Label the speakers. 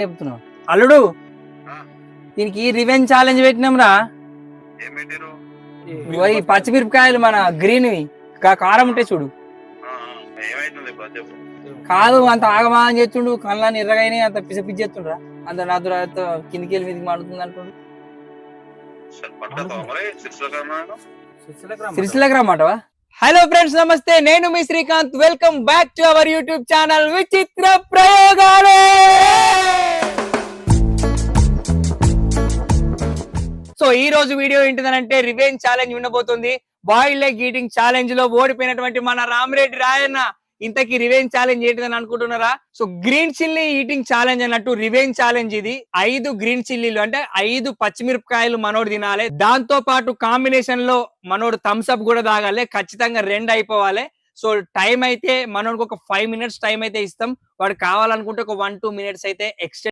Speaker 1: చెప్తున్నావు అల్లుడు దీనికి రివెంజ్ ఛాలెంజ్ పెట్టినాం రా. పచ్చిమిరపకాయలు మన గ్రీన్వి కారం ఉంటే చూడు. కాదు అంత ఆగమాగం చేస్తుండు, కళ్ళని ఎర్రగానే అంత పిస పిచ్చేస్తుండ్రా. అంత నాతో కిందికి వెళ్ళి మీదకి మాడుతుంది అంటుండు. సిరిసిల్లకి రమ్మంటవా? హలో ఫ్రెండ్స్, నమస్తే. నేను మీ Srikanth. Welcome back to our YouTube channel Vichitra Prayogalu. So ఈ రోజు వీడియో ఏంటిదనంటే రివెంజ్ ఛాలెంజ్ ఉండబోతుంది. బాయిల్డ్ ఎగ్ ఈటింగ్ ఛాలెంజ్ లో ఓడిపోయినటువంటి మన రామిరెడ్డి రాయన్న ఇంతకీ రివెంజ్ ఛాలెంజ్ ఏంటిదని అనుకుంటున్నారా? So green chilli eating challenge అన్నట్టు రివెంజ్ ఛాలెంజ్ ఇది. 5 గ్రీన్ చిల్లీలు అంటే 5 పచ్చిమిరపకాయలు మనోడు తినాలి. దాంతో పాటు కాంబినేషన్ లో మనోడు థమ్స్ అప్ కూడా తాగాలి. ఖచ్చితంగా 2 అయిపోవాలి. సో టైం అయితే మనోడికి ఒక 5 minutes టైం అయితే ఇస్తాం. వాడు కావాలనుకుంటే ఒక 1-2 minutes అయితే ఎక్స్టెండ్